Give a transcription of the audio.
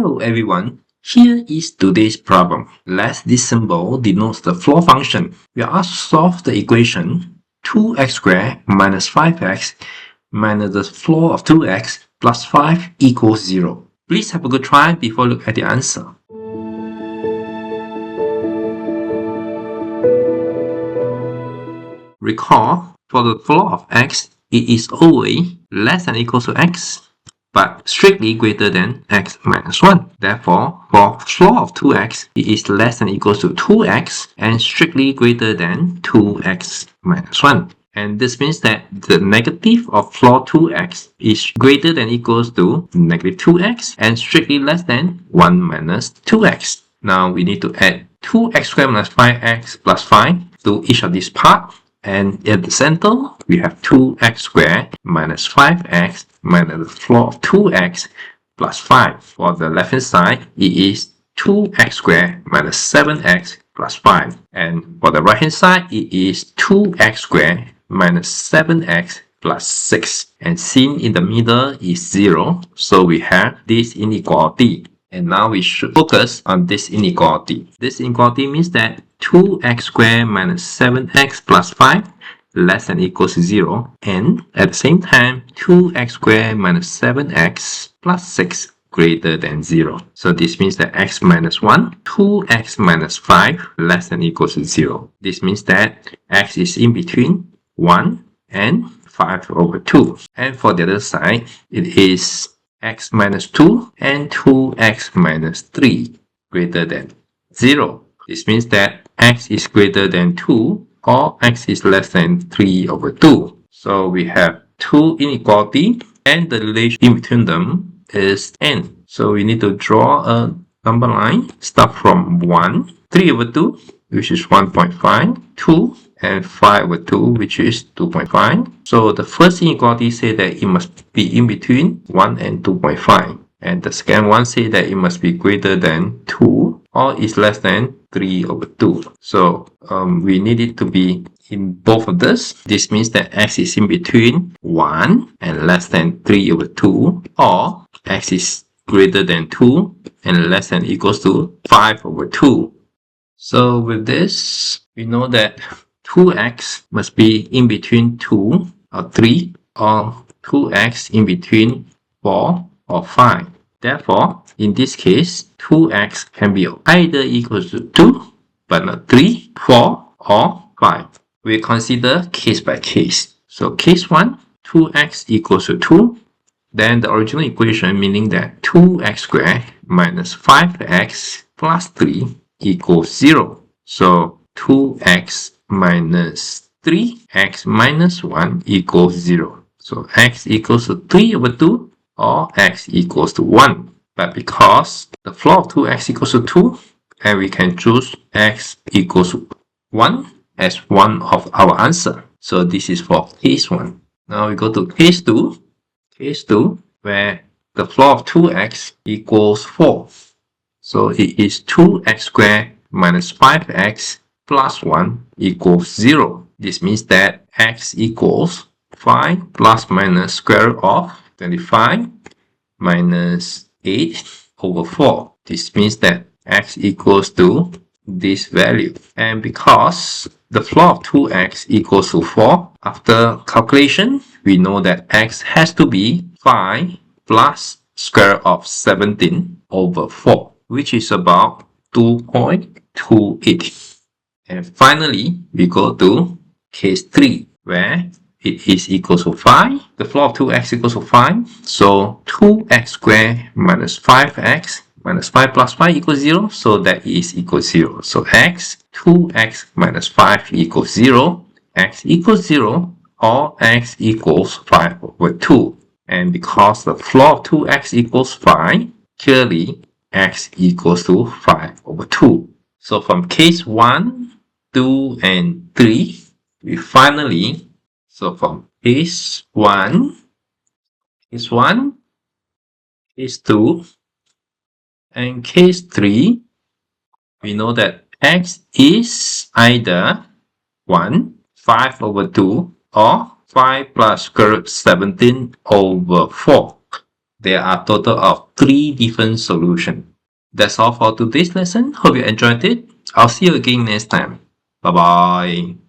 Hello everyone, here is today's problem. This symbol denotes the floor function. We are asked to solve the equation 2x squared minus 5x minus the floor of 2x plus 5 equals 0. Please have a good try before look at the answer. Recall, for the floor of x, it is always less than or equal to x, but strictly greater than x minus 1. Therefore, for floor of 2x, it is less than or equal to 2x and strictly greater than 2x minus 1. And this means that the negative of floor 2x is greater than or equals to negative 2x and strictly less than 1 minus 2x. Now we need to add 2x squared minus 5x plus 5 to each of these parts. And at the center, we have 2x squared minus 5x minus the floor of 2x plus 5. For the left hand side, it is 2x squared minus 7x plus 5. And for the right hand side, it is 2x squared minus 7x plus 6. And seen in the middle is 0, so we have this inequality. And now we should focus on this inequality. This inequality means that 2x squared minus 7x plus 5 less than or equals to 0. And at the same time, 2x squared minus 7x plus 6 greater than 0. So this means that x minus 1, 2x minus 5 less than or equals to 0. This means that x is in between 1 and 5 over 2. And for the other side, it is x minus 2 and 2x minus 3 greater than 0. This means that x is greater than 2 or x is less than 3 over 2. So we have two inequality and the relation in between them is n. So we need to draw a number line. Start from 1, 3 over 2, which is 1.5, 2, and 5 over 2, which is 2.5. So the first inequality says that it must be in between 1 and 2.5. And the second one says that it must be greater than 2 or is less than 3 over 2. So we need it to be in both of this. This means that x is in between 1 and less than 3 over 2, or x is greater than 2 and less than or equals to 5 over 2. So with this, we know that 2x must be in between 2 or 3, or 2x in between 4 or 5. Therefore, in this case, 2x can be either equals to 2, but not 3, 4, or 5. We consider case by case. So case 1, 2x equals to 2. Then the original equation, meaning that 2x squared minus 5x plus 3 equals 0. So 2x minus 3x minus 1 equals 0. So x equals to 3 over 2 or x equals to 1. But because the floor of 2x equals to 2, and we can choose x equals to 1 as one of our answer. So this is for case 1. Now we go to case 2. Case 2, where the floor of 2x equals 4. So it is 2x squared minus 5x plus 1 equals 0. This means that x equals 5 plus minus square root of 25 minus 8 over 4. This means that x equals to this value. And because the floor of 2x equals to 4, after calculation, we know that x has to be 5 plus square root of 17 over 4, which is about 2.28. And finally, we go to case 3, where it is equal to 5. The floor of 2x equals to 5. So 2x squared minus 5x minus 5 plus 5 equals 0. So that is equal to 0. So x, 2x minus 5 equals 0. X equals 0 or x equals 5 over 2. And because the floor of 2x equals 5, clearly x equals to 5 over 2. So from case 1, 2, and 3, we finally, so from case 1, case 2, and case 3, we know that x is either 1, 5 over 2, or 5 plus square root 17 over 4. there are a total of 3 different solutions. That's all for today's lesson. Hope you enjoyed it. I'll see you again next time. Bye bye.